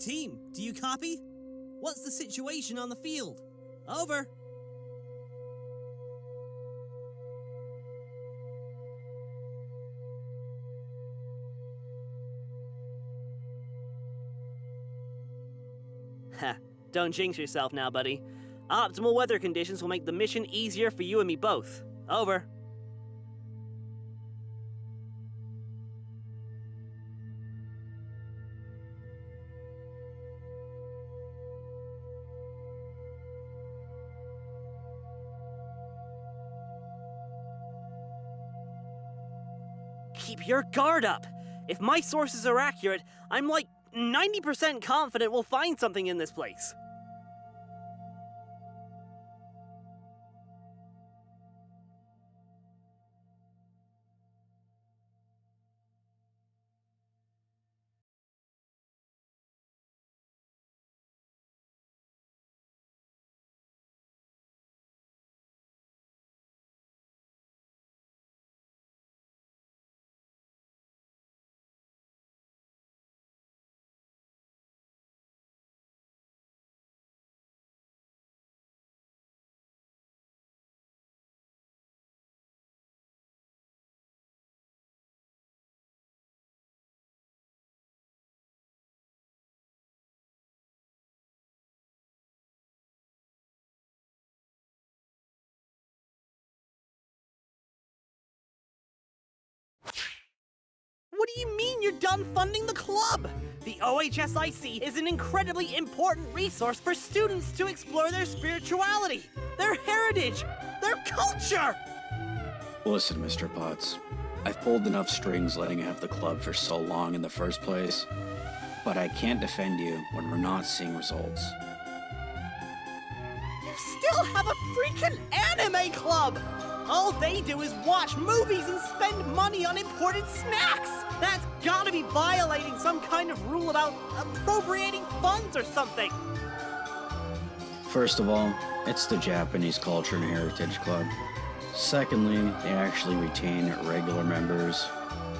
Team, do you copy? What's the situation on the field? Over. Ha, don't jinx yourself now, buddy. Optimal weather conditions will make the mission easier for you and me both. Over. Keep your guard up. If my sources are accurate, I'm like 90% confident we'll find something in this place. What do you mean you're done funding the club? The OHSIC is an incredibly important resource for students to explore their spirituality, their heritage, their culture! Listen, Mr. Potts. I've pulled enough strings letting you have the club for so long in the first place, but I can't defend you when we're not seeing results. You still have a freaking anime club! All they do is watch movies and spend money on imported snacks! That's gotta be violating some kind of rule about appropriating funds or something! First of all, it's the Japanese Culture and Heritage Club. Secondly, they actually retain regular members,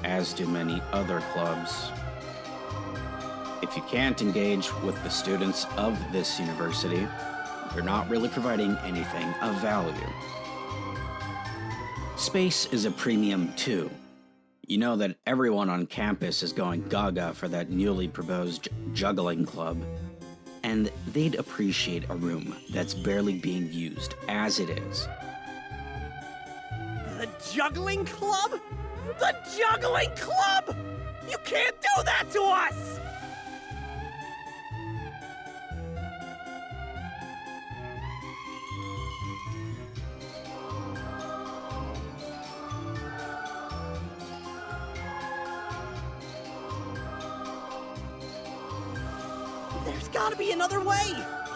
as do many other clubs. If you can't engage with the students of this university, you're not really providing anything of value. Space is a premium too. You know that everyone on campus is going gaga for that newly proposed juggling club, and they'd appreciate a room that's barely being used as it is. The juggling club? The juggling club! You can't do that to us! There's gotta be another way!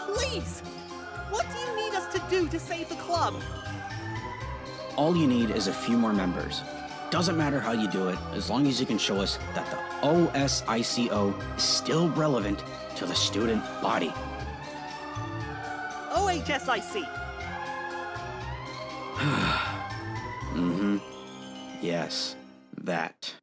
Please! What do you need us to do to save the club? All you need is a few more members. Doesn't matter how you do it, as long as you can show us that the OSICO is still relevant to the student body. OHSIC. Mm-hmm. Yes, that.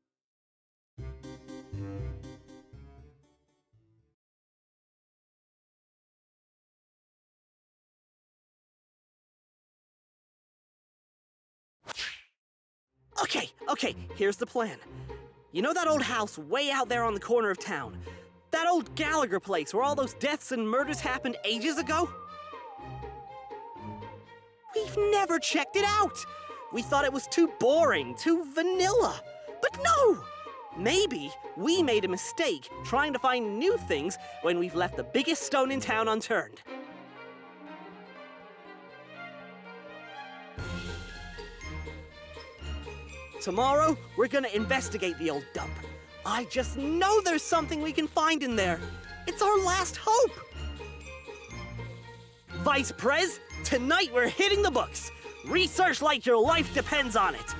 Okay, here's the plan. You know that old house way out there on the corner of town? That old Gallagher place where all those deaths and murders happened ages ago? We've never checked it out! We thought it was too boring, too vanilla. But no! Maybe we made a mistake trying to find new things when we've left the biggest stone in town unturned. Tomorrow, we're gonna investigate the old dump. I just know there's something we can find in there. It's our last hope. Vice Prez, tonight we're hitting the books. Research like your life depends on it.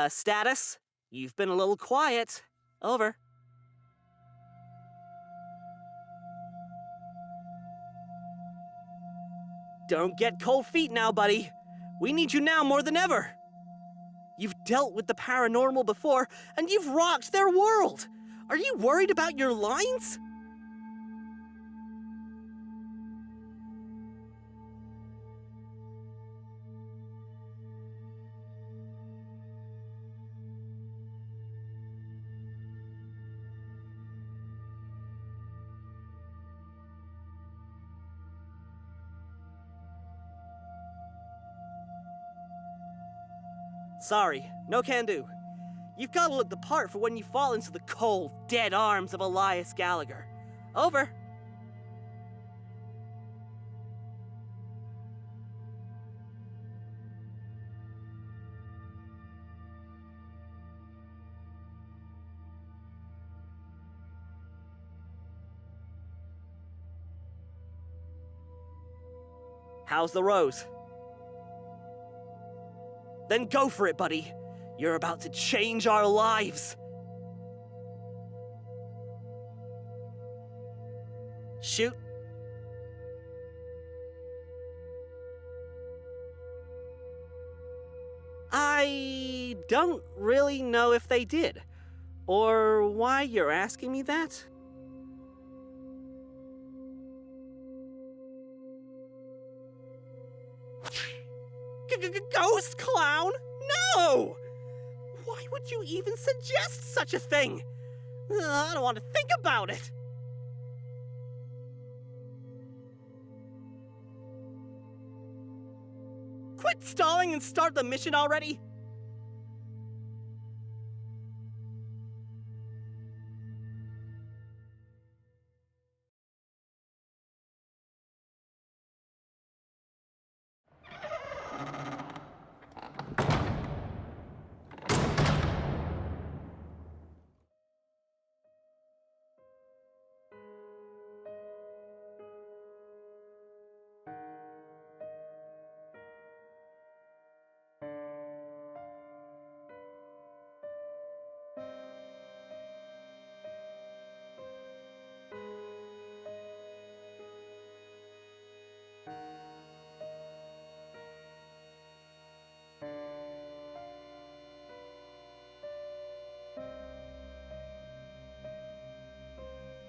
Status? You've been a little quiet. Over. Don't get cold feet now, buddy. We need you now more than ever. You've dealt with the paranormal before, and you've rocked their world. Are you worried about your lines? Sorry, no can do. You've got to look the part for when you fall into the cold, dead arms of Elias Gallagher. Over. How's the rose? Then go for it, buddy. You're about to change our lives. Shoot. I don't really know if they did, or why you're asking me that. Ghost clown? No! Why would you even suggest such a thing? I don't want to think about it. Quit stalling and start the mission already.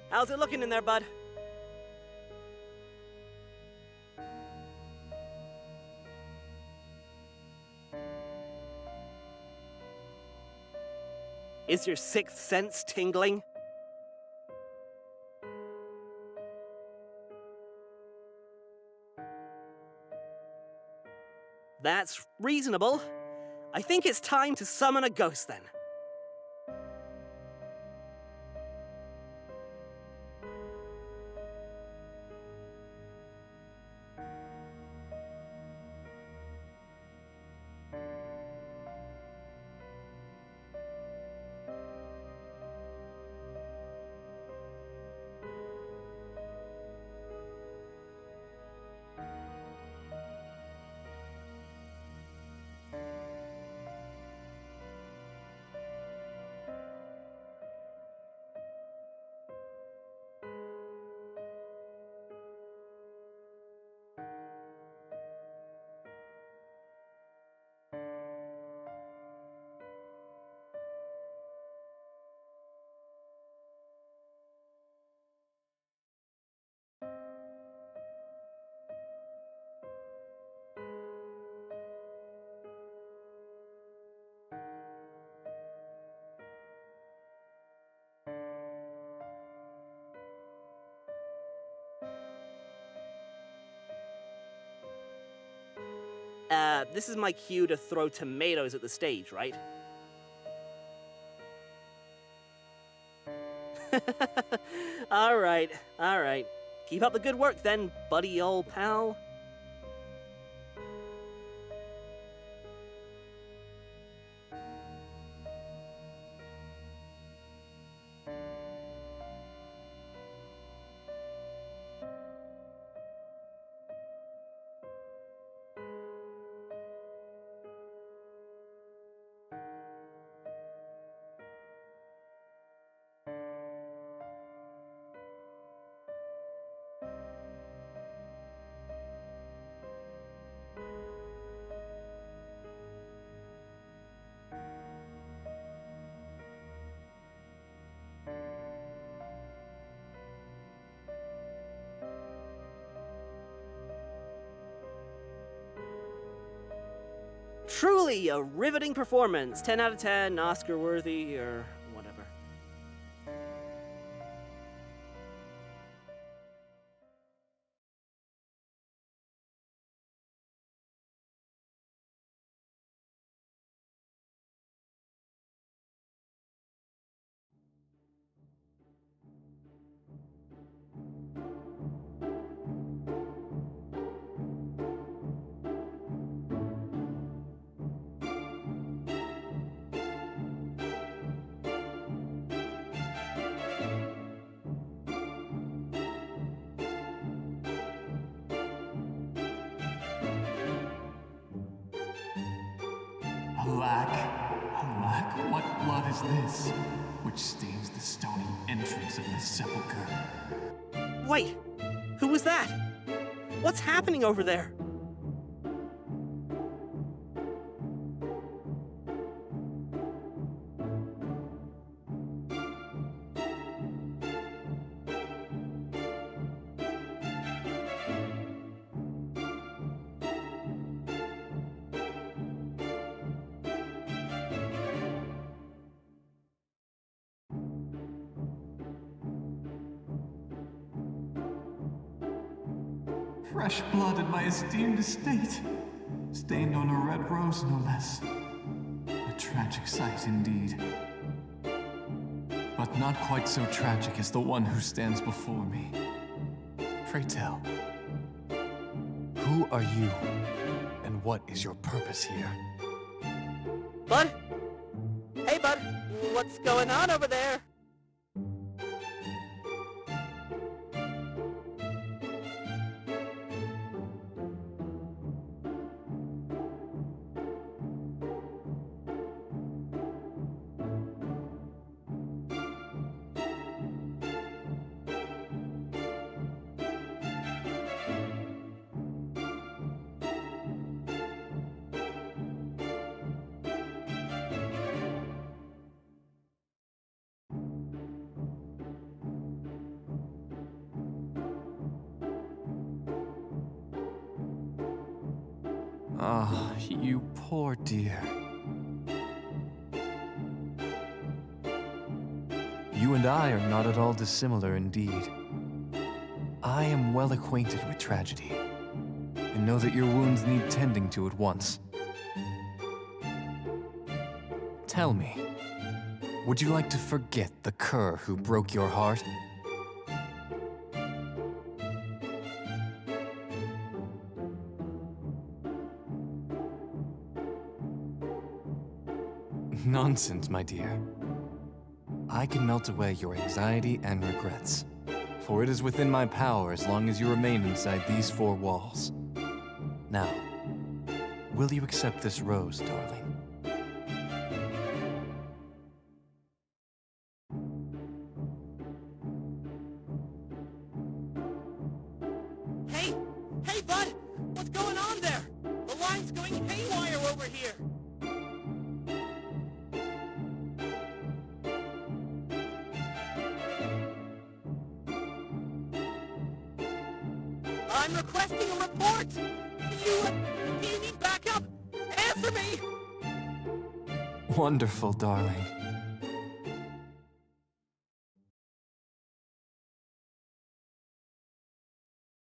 How's it looking in there, bud? Is your sixth sense tingling? That's reasonable. I think it's time to summon a ghost then. This is my cue to throw tomatoes at the stage, right? All right. Keep up the good work then, buddy old pal. Truly a riveting performance. 10 out of 10, Oscar worthy, or whatever. Alack, what blood is this, which stains the stony entrance of the sepulchre? Wait, who was that? What's happening over there? Fresh blood in my esteemed estate, stained on a red rose, no less. A tragic sight indeed. But not quite so tragic as the one who stands before me. Pray tell, who are you, and what is your purpose here? Bud? Hey, Bud. What's going on over there? Ah, you poor dear. You and I are not at all dissimilar indeed. I am well acquainted with tragedy, and know that your wounds need tending to at once. Tell me, would you like to forget the cur who broke your heart? Nonsense, my dear. I can melt away your anxiety and regrets, for it is within my power as long as you remain inside these four walls. Now, will you accept this rose, darling? Hey! Hey, Bud! What's going on there? The line's going haywire over here! I'm requesting a report! Do you need backup? Answer me! Wonderful, darling.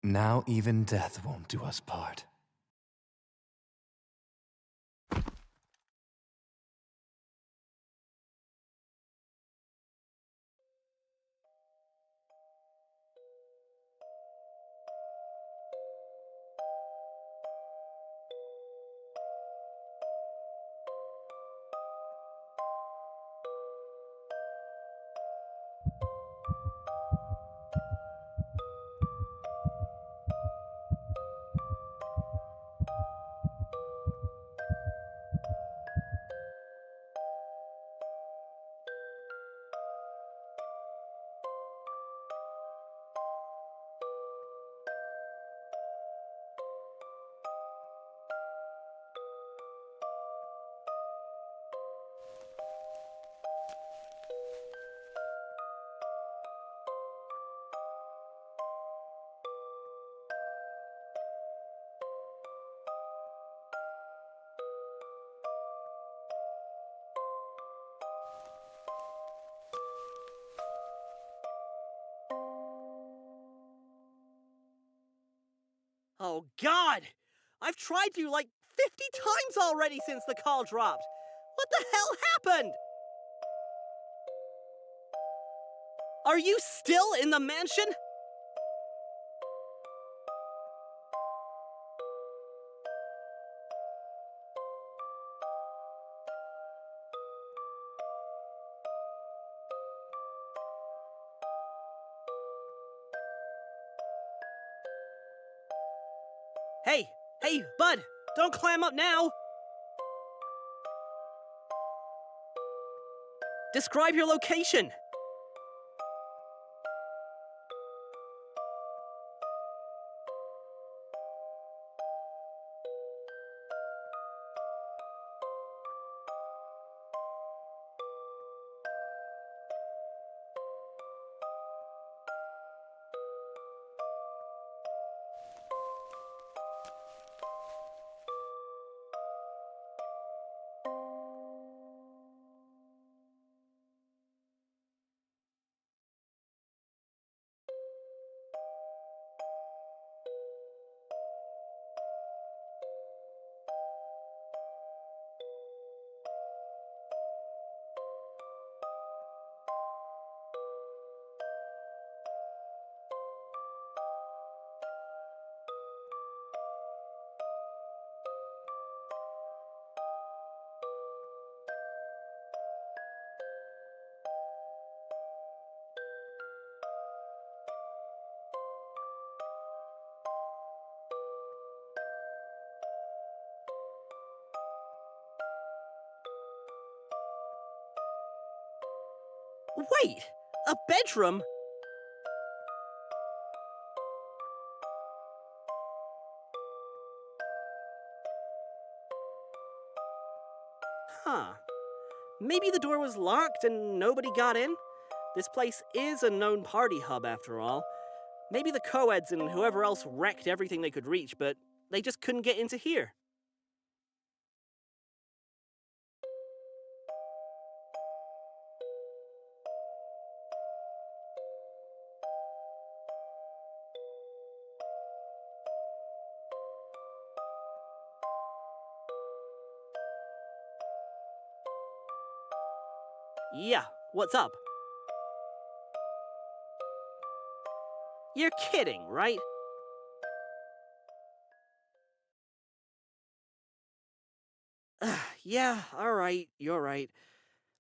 Now even death won't do us part. Oh, God! I've tried you like 50 times already since the call dropped. What the hell happened? Are you still in the mansion? Hey, bud, don't climb up now. Describe your location. Wait, a bedroom? Huh. Maybe the door was locked and nobody got in? This place is a known party hub after all. Maybe the co-eds and whoever else wrecked everything they could reach, but they just couldn't get into here. Yeah, what's up? You're kidding, right? Yeah, alright, you're right.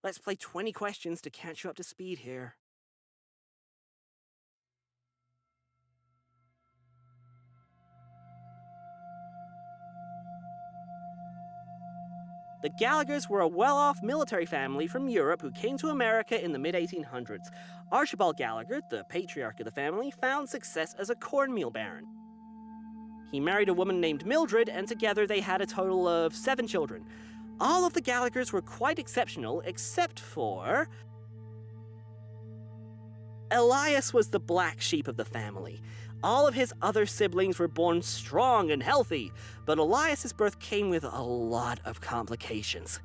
Let's play 20 questions to catch you up to speed here. The Gallaghers were a well-off military family from Europe who came to America in the mid-1800s. Archibald Gallagher, the patriarch of the family, found success as a cornmeal baron. He married a woman named Mildred, and together they had a total of 7 children. All of the Gallaghers were quite exceptional, except for... Elias was the black sheep of the family. All of his other siblings were born strong and healthy, but Elias's birth came with a lot of complications.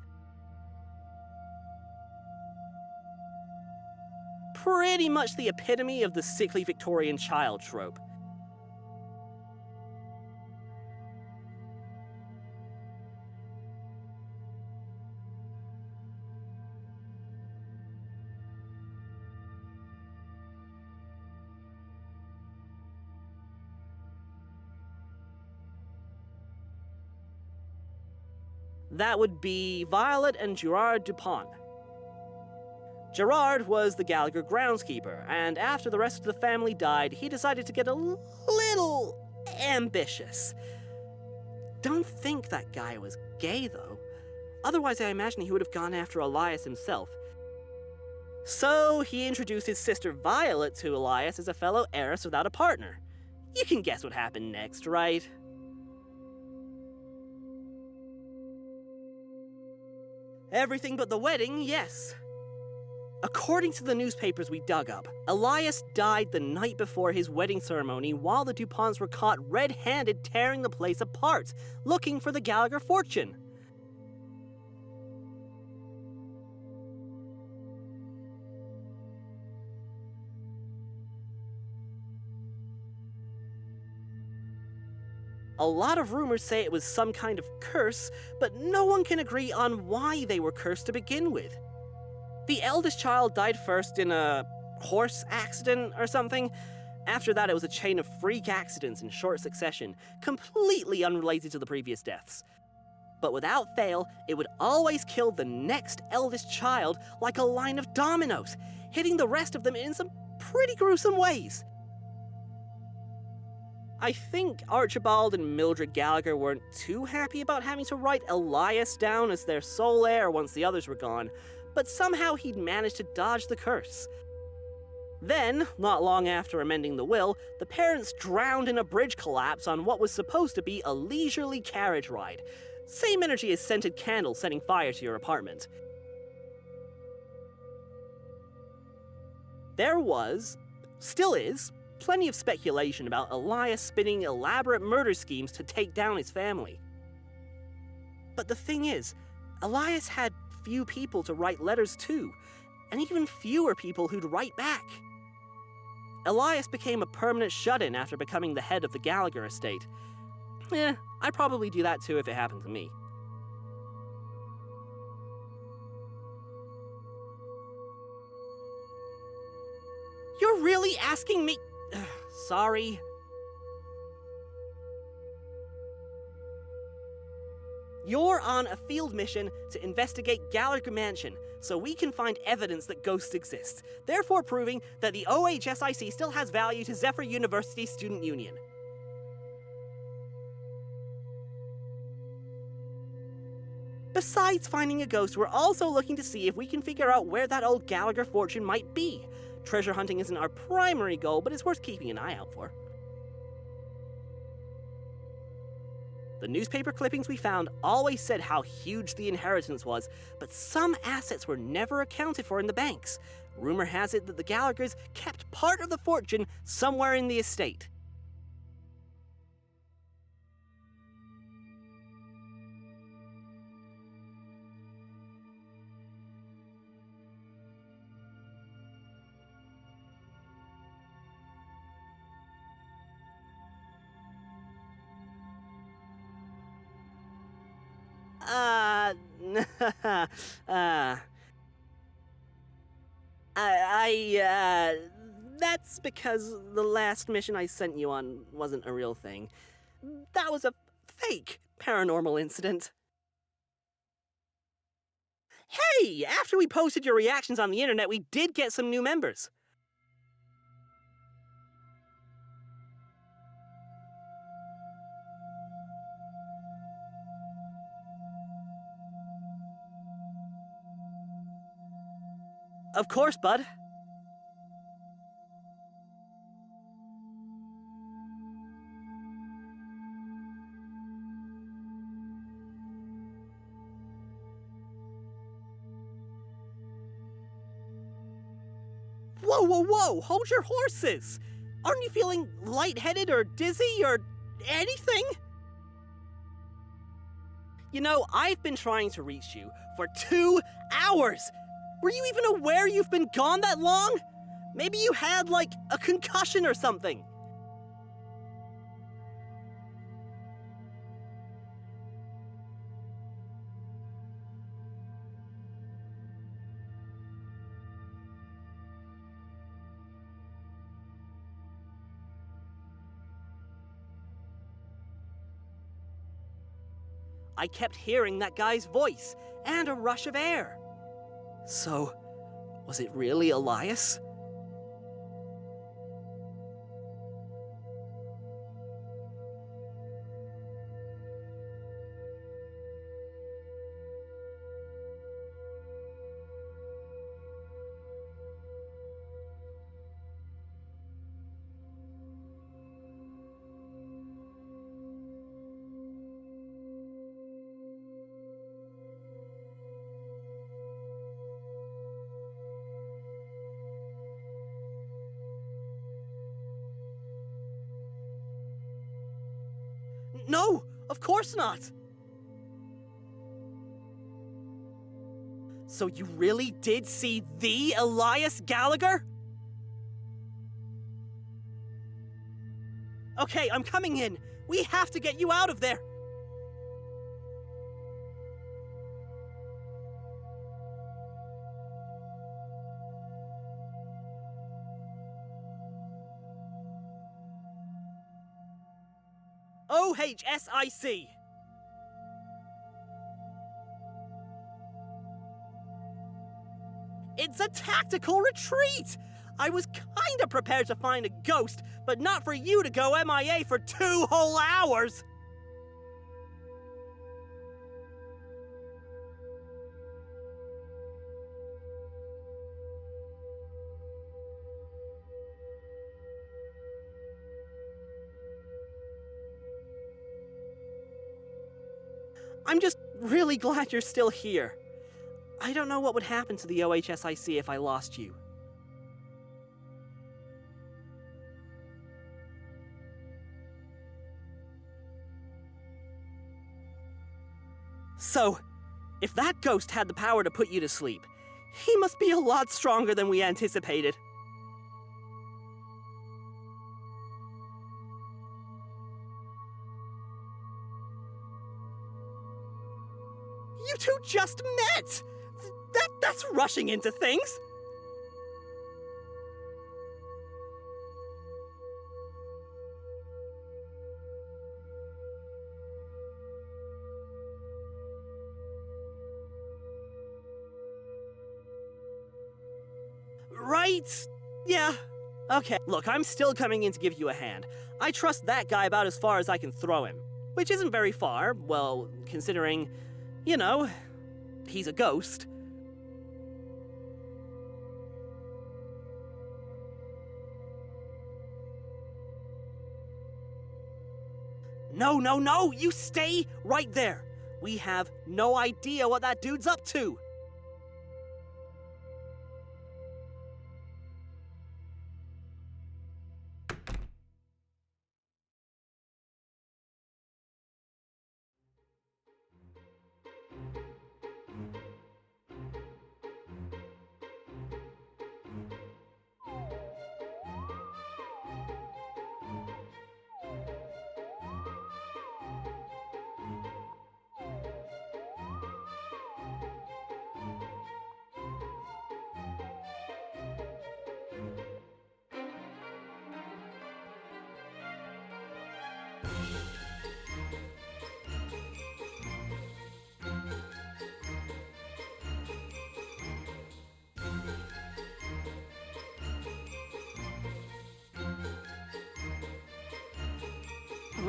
Pretty much the epitome of the sickly Victorian child trope. That would be Violet and Gerard Dupont. Gerard was the Gallagher groundskeeper, and after the rest of the family died, he decided to get a little ambitious. Don't think that guy was gay, though. Otherwise, I imagine he would have gone after Elias himself. So he introduced his sister Violet to Elias as a fellow heiress without a partner. You can guess what happened next, right? Everything but the wedding, yes. According to the newspapers we dug up, Elias died the night before his wedding ceremony while the DuPonts were caught red-handed tearing the place apart, looking for the Gallagher fortune. A lot of rumors say it was some kind of curse, but no one can agree on why they were cursed to begin with. The eldest child died first in a horse accident or something. After that, it was a chain of freak accidents in short succession, completely unrelated to the previous deaths. But without fail, it would always kill the next eldest child like a line of dominoes, hitting the rest of them in some pretty gruesome ways. I think Archibald and Mildred Gallagher weren't too happy about having to write Elias down as their sole heir once the others were gone, but somehow he'd managed to dodge the curse. Then, not long after amending the will, the parents drowned in a bridge collapse on what was supposed to be a leisurely carriage ride. Same energy as scented candles setting fire to your apartment. There was, still is, plenty of speculation about Elias spinning elaborate murder schemes to take down his family. But the thing is, Elias had few people to write letters to, and even fewer people who'd write back. Elias became a permanent shut-in after becoming the head of the Gallagher estate. I'd probably do that too if it happened to me. You're really asking me? Sorry. You're on a field mission to investigate Gallagher Mansion, so we can find evidence that ghosts exist, therefore proving that the OHSIC still has value to Zephyr University Student Union. Besides finding a ghost, we're also looking to see if we can figure out where that old Gallagher fortune might be. Treasure hunting isn't our primary goal, but it's worth keeping an eye out for. The newspaper clippings we found always said how huge the inheritance was, but some assets were never accounted for in the banks. Rumor has it that the Gallaghers kept part of the fortune somewhere in the estate. That's because the last mission I sent you on wasn't a real thing. That was a fake paranormal incident. Hey, after we posted your reactions on the internet, we did get some new members. Of course, bud. Whoa, whoa, whoa! Hold your horses! Aren't you feeling lightheaded or dizzy or anything? You know, I've been trying to reach you for 2 hours! Were you even aware you've been gone that long? Maybe you had, like, a concussion or something. I kept hearing that guy's voice and a rush of air. So, was it really Elias? No, of course not. So you really did see the Elias Gallagher? Okay, I'm coming in. We have to get you out of there. OHSIC. It's a tactical retreat! I was kinda prepared to find a ghost, but not for you to go MIA for 2 whole hours! I'm just really glad you're still here. I don't know what would happen to the OHSIC if I lost you. So, if that ghost had the power to put you to sleep, he must be a lot stronger than we anticipated. You two just met! That's rushing into things! Right? Yeah. Okay. Look, I'm still coming in to give you a hand. I trust that guy about as far as I can throw him. Which isn't very far, well, considering, you know, he's a ghost. No, you stay right there. We have no idea what that dude's up to.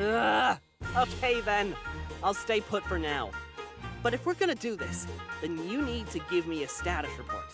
Ugh. Okay then, I'll stay put for now. But if we're gonna do this, then you need to give me a status report.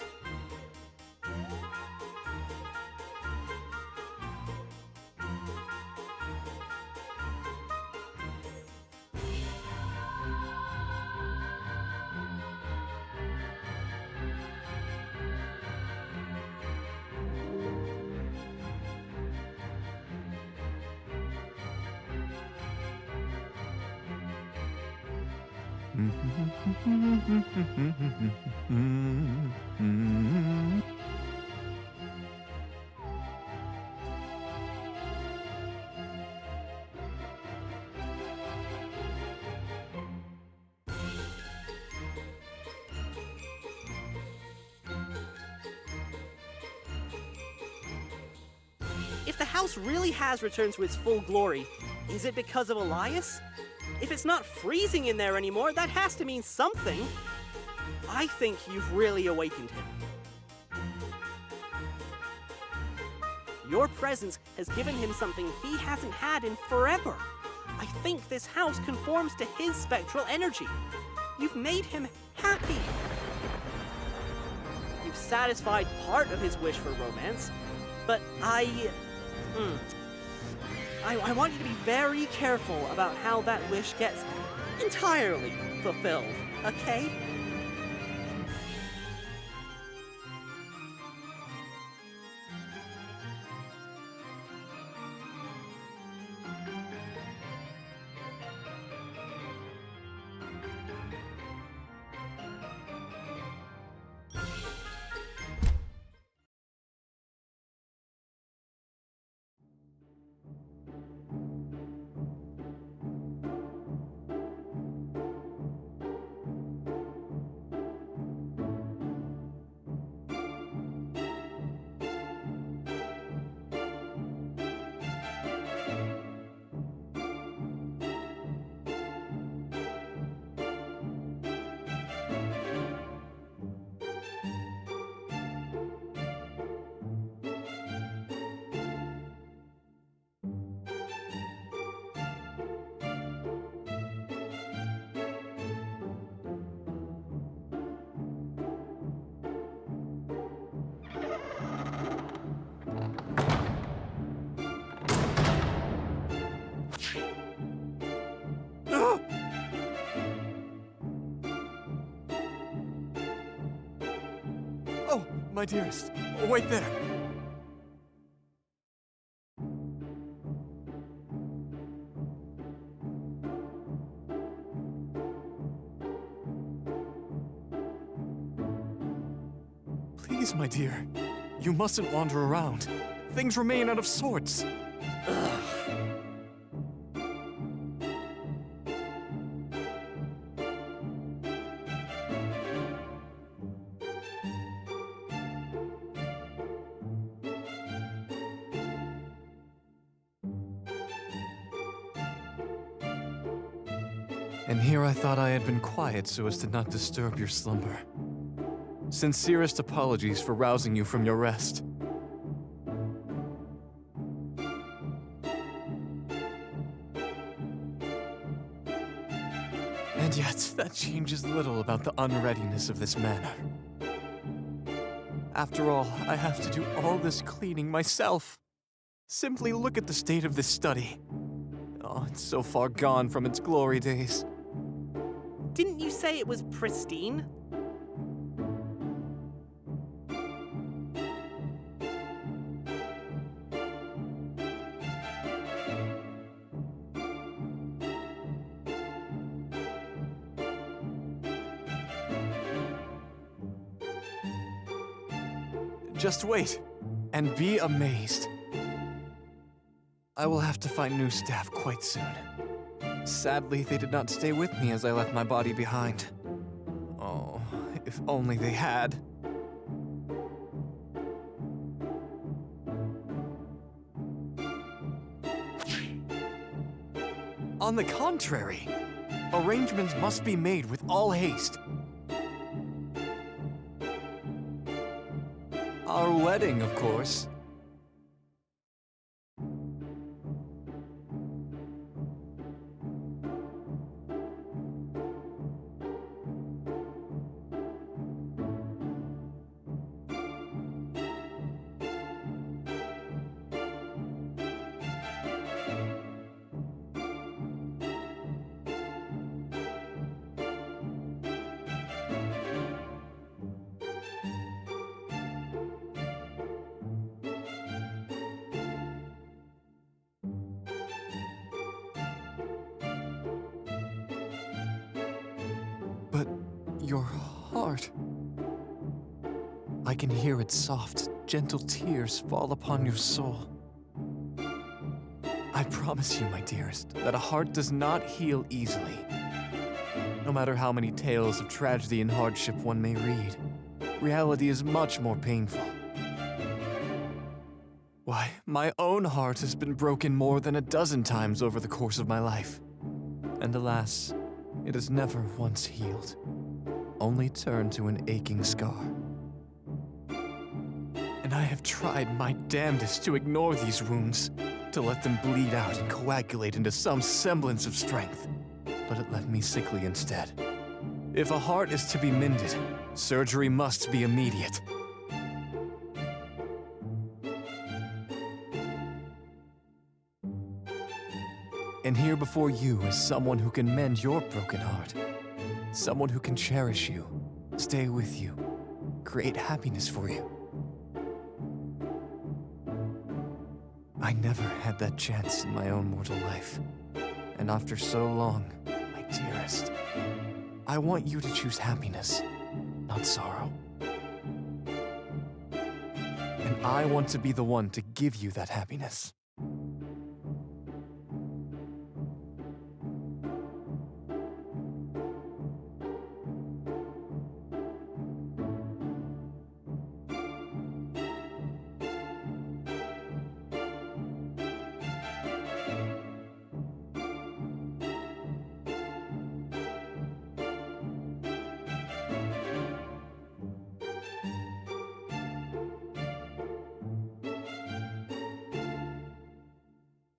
If the house really has returned to its full glory, is it because of Elias? If it's not freezing in there anymore, that has to mean something. I think you've really awakened him. Your presence has given him something he hasn't had in forever. I think this house conforms to his spectral energy. You've made him happy. You've satisfied part of his wish for romance, but I want you to be very careful about how that wish gets entirely fulfilled, okay? My dearest, wait there. Please, my dear. You mustn't wander around. Things remain out of sorts. And here I thought I had been quiet so as to not disturb your slumber. Sincerest apologies for rousing you from your rest. And yet, that changes little about the unreadiness of this manor. After all, I have to do all this cleaning myself. Simply look at the state of this study. Oh, it's so far gone from its glory days. Didn't you say it was pristine? Just wait, and be amazed. I will have to find new staff quite soon. Sadly, they did not stay with me as I left my body behind. Oh, if only they had. On the contrary, arrangements must be made with all haste. Our wedding, of course. But your heart... I can hear its soft, gentle tears fall upon your soul. I promise you, my dearest, that a heart does not heal easily. No matter how many tales of tragedy and hardship one may read, reality is much more painful. Why, my own heart has been broken more than a dozen times over the course of my life. And alas, it has never once healed, only turned to an aching scar. And I have tried my damnedest to ignore these wounds, to let them bleed out and coagulate into some semblance of strength. But it left me sickly instead. If a heart is to be mended, surgery must be immediate. And here before you is someone who can mend your broken heart. Someone who can cherish you, stay with you, create happiness for you. I never had that chance in my own mortal life. And after so long, my dearest, I want you to choose happiness, not sorrow. And I want to be the one to give you that happiness.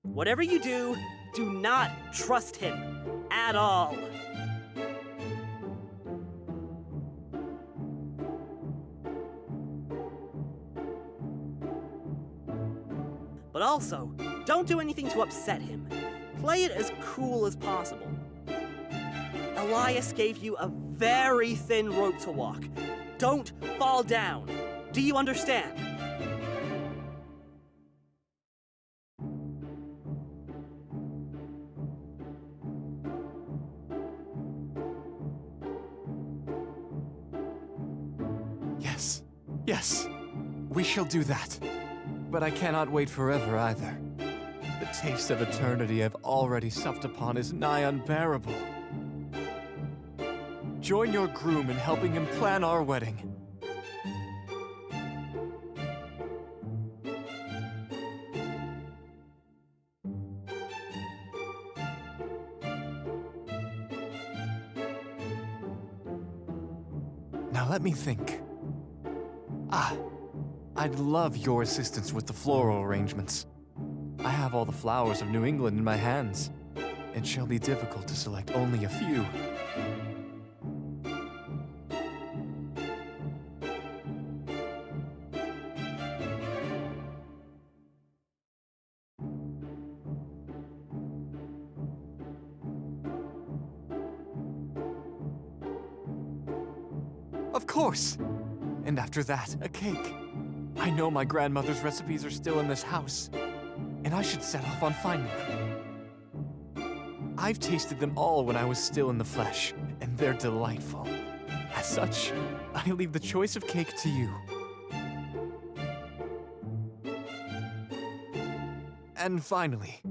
Whatever you do, do not trust him at all. But also, don't do anything to upset him. Play it as cool as possible. Elias gave you a very thin rope to walk. Don't fall down. Do you understand? Yes, yes, we shall do that. But I cannot wait forever either. The taste of eternity I've already supped upon is nigh unbearable. Join your groom in helping him plan our wedding. Now let me think. I'd love your assistance with the floral arrangements. I have all the flowers of New England in my hands. It shall be difficult to select only a few. Of course! And after that, a cake. I know my grandmother's recipes are still in this house, and I should set off on finding them. I've tasted them all when I was still in the flesh, and they're delightful. As such, I leave the choice of cake to you. And finally,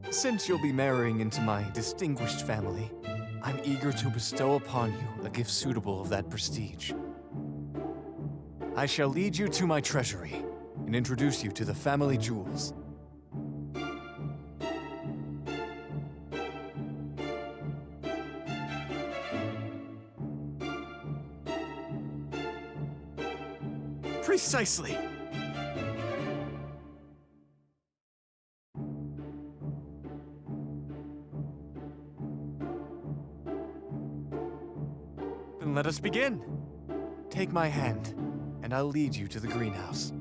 since you'll be marrying into my distinguished family, I'm eager to bestow upon you a gift suitable of that prestige. I shall lead you to my treasury and introduce you to the family jewels. Precisely! Then let us begin. Take my hand, and I'll lead you to the greenhouse.